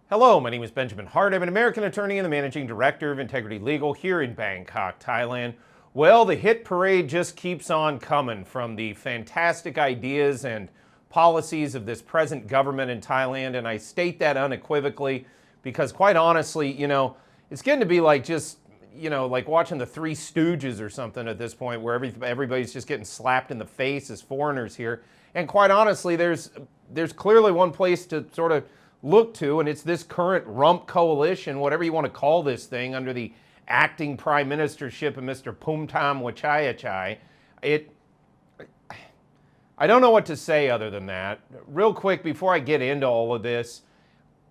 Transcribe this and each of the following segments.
Hello, my name is Benjamin Hart. I'm an American attorney and the managing director of Integrity Legal here in Bangkok, Thailand. Well, the hit parade just keeps on coming from the fantastic ideas and policies of this present government in Thailand, and I state that unequivocally because quite honestly, it's getting to be like just, like watching the Three Stooges or something at this point where everybody's just getting slapped in the face as foreigners here. And quite honestly, there's clearly one place to sort of look to, and it's this current rump coalition, whatever you want to call this thing, under the acting prime ministership of Mr. Phumtham Wechayachai. I don't know what to say other than that. Real quick, before I get into all of this,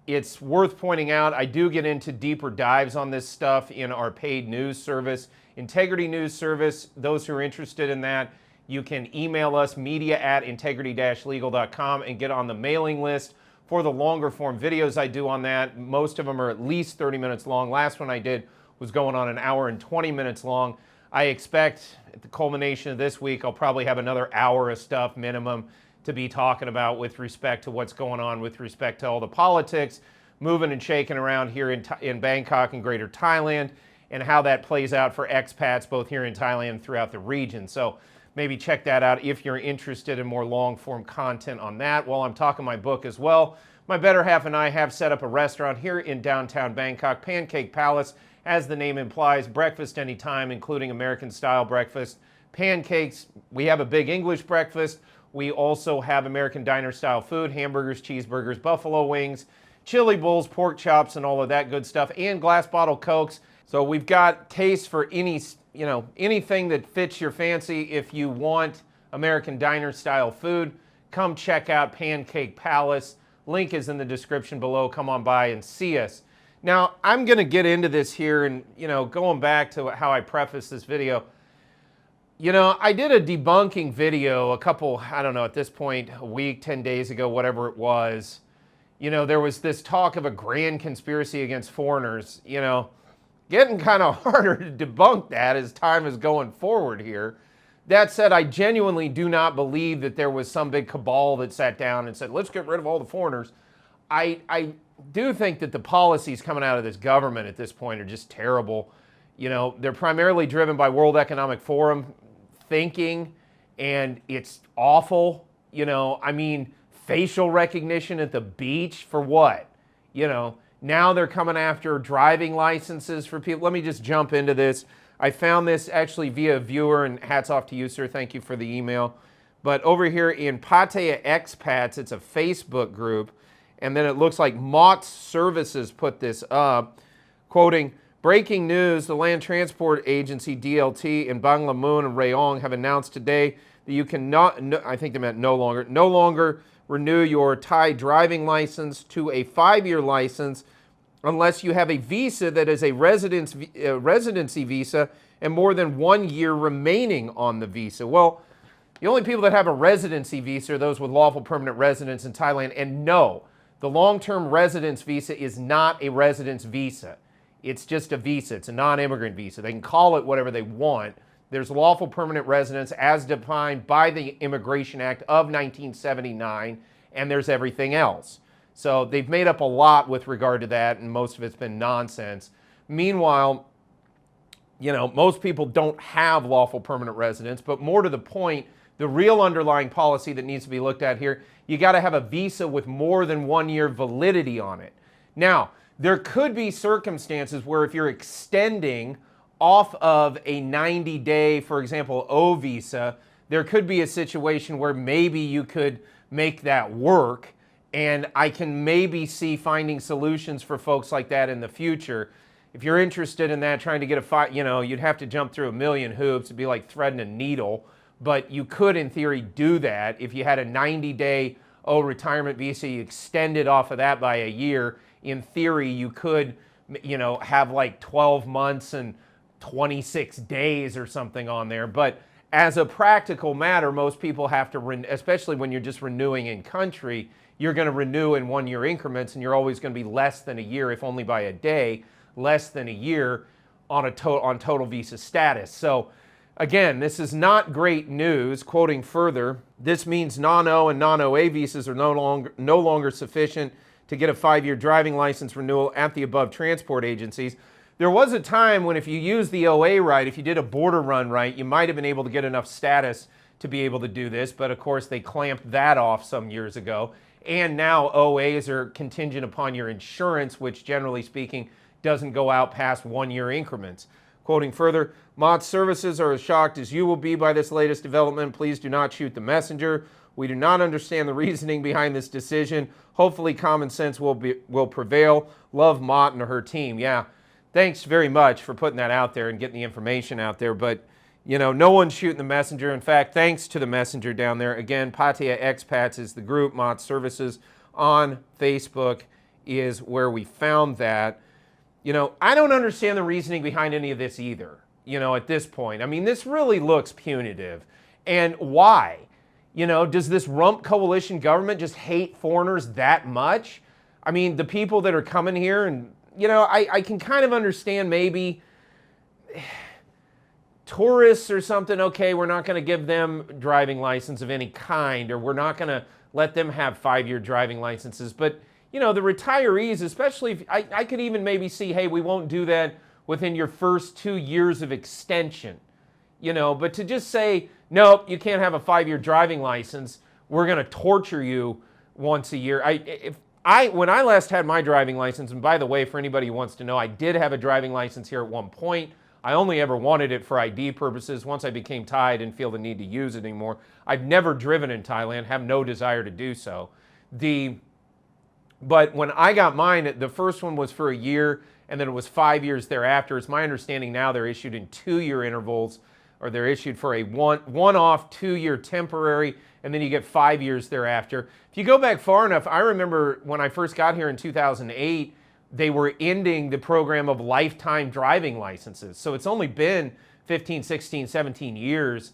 it's worth pointing out I do get into deeper dives on this stuff in our paid news service, Integrity News Service. Those who are interested in that, you can email us, media@integrity-legal.com, and get on the mailing list for the longer form videos I do on that. Most of them are at least 30 minutes long. Last one I did was going on an hour and 20 minutes long. I expect at the culmination of this week, I'll probably have another hour of stuff minimum to be talking about with respect to what's going on with respect to all the politics moving and shaking around here in Bangkok and Greater Thailand, and how that plays out for expats both here in Thailand and throughout the region. So maybe check that out if you're interested in more long-form content on that. While I'm talking my book as well, my better half and I have set up a restaurant here in downtown Bangkok, Pancake Palace. As the name implies, breakfast anytime, including American-style breakfast, pancakes. We have a big English breakfast. We also have American diner-style food, hamburgers, cheeseburgers, buffalo wings, chili bowls, pork chops, and all of that good stuff, and glass bottle Cokes. So we've got taste for anything that fits your fancy. If you want American diner style food, come check out Pancake Palace. Link is in the description below. Come on by and see us. Now, I'm going to get into this here, and going back to how I prefaced this video. I did a debunking video a couple, I don't know, at this point, a week, 10 days ago, whatever it was. There was this talk of a grand conspiracy against foreigners, Getting kind of harder to debunk that as time is going forward here. That said, I genuinely do not believe that there was some big cabal that sat down and said, let's get rid of all the foreigners. I do think that the policies coming out of this government at this point are just terrible. They're primarily driven by World Economic Forum thinking, and it's awful. Facial recognition at the beach for what? Now they're coming after driving licenses for people. Let me just jump into this. I found this actually via a viewer, and hats off to you, sir. Thank you for the email. But over here in Pattaya Expats, it's a Facebook group, and then it looks like Mott's Services put this up, quoting, "Breaking news, the Land Transport Agency, DLT, in Banglamun and Rayong have announced today that you cannot, I think they meant no longer renew your Thai driving license to a 5-year license unless you have a visa that is a residency visa and more than 1 year remaining on the visa." Well, the only people that have a residency visa are those with lawful permanent residence in Thailand. And no, the long-term residence visa is not a residence visa. It's just a visa. It's a non-immigrant visa. They can call it whatever they want. There's lawful permanent residence as defined by the Immigration Act of 1979, and there's everything else. So they've made up a lot with regard to that, and most of it's been nonsense. Meanwhile, most people don't have lawful permanent residence, but more to the point, the real underlying policy that needs to be looked at here, you got to have a visa with more than 1 year validity on it. Now, there could be circumstances where if you're extending off of a 90-day, for example, O visa, there could be a situation where maybe you could make that work, and I can maybe see finding solutions for folks like that in the future. If you're interested in that, trying to get you'd have to jump through a million hoops. It'd be like threading a needle, but you could, in theory, do that. If you had a 90-day retirement visa, you extended off of that by a year, in theory, you could, have like 12 months and 26 days or something on there. But as a practical matter, most people have to, especially when you're just renewing in country, you're going to renew in 1 year increments, and you're always going to be less than a year, if only by a day, less than a year on total visa status. So again, this is not great news. Quoting further, this means non-O and non-OA visas are no longer sufficient to get a 5-year driving license renewal at the above transport agencies. There was a time when if you used the OA right, if you did a border run right, you might have been able to get enough status to be able to do this, but of course they clamped that off some years ago. And now OAs are contingent upon your insurance, which generally speaking doesn't go out past 1-year increments. Quoting further, Mott's services are as shocked as you will be by this latest development. Please do not shoot the messenger. We do not understand the reasoning behind this decision. Hopefully common sense will prevail. Love Mott and her team. Yeah, thanks very much for putting that out there and getting the information out there. But, you know, no one's shooting the messenger. In fact, thanks to the messenger down there. Again, Pattaya Expats is the group. Mott's services on Facebook is where we found that. You know, I don't understand the reasoning behind any of this either, you know, at this point. I mean, this really looks punitive. And why? You know, does this rump coalition government just hate foreigners that much? I mean, the people that are coming here and, you know, I can kind of understand maybe tourists or something, okay, we're not going to give them driving license of any kind, or we're not going to let them have 5-year driving licenses. But, you know, the retirees, especially, if, I could even maybe see, hey, we won't do that within your first 2 years of extension, you know, but to just say, nope, you can't have a 5-year driving license, we're going to torture you once a year. When I last had my driving license, and by the way, for anybody who wants to know, I did have a driving license here at one point. I only ever wanted it for ID purposes. Once I became Thai, I didn't feel the need to use it anymore. I've never driven in Thailand, have no desire to do so. But when I got mine, the first one was for a year, and then it was 5 years thereafter. It's my understanding now they're issued in 2-year intervals, or they're issued for a one-off 2-year temporary, and then you get 5 years thereafter. If you go back far enough, I remember when I first got here in 2008, they were ending the program of lifetime driving licenses. So it's only been 15, 16, 17 years,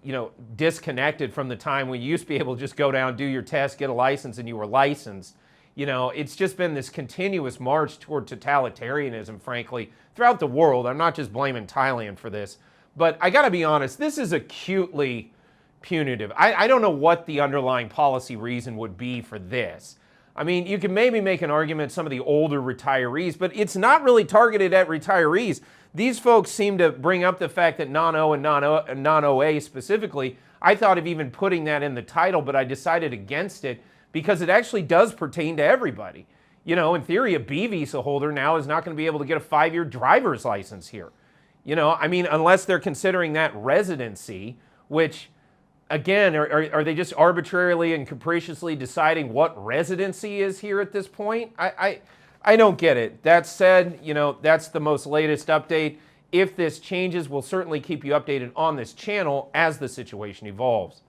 you know, disconnected from the time when you used to be able to just go down, do your test, get a license, and you were licensed. You know, it's just been this continuous march toward totalitarianism, frankly, throughout the world. I'm not just blaming Thailand for this. But I got to be honest, this is acutely punitive. I don't know what the underlying policy reason would be for this. I mean, you can maybe make an argument some of the older retirees, but it's not really targeted at retirees. These folks seem to bring up the fact that non-O and non-OA specifically. I thought of even putting that in the title, but I decided against it because it actually does pertain to everybody. You know, in theory, a B visa holder now is not going to be able to get a 5-year driver's license here. You know, I mean, unless they're considering that residency, which, again, are they just arbitrarily and capriciously deciding what residency is here at this point? I don't get it. That said, you know, that's the most latest update. If this changes, we'll certainly keep you updated on this channel as the situation evolves.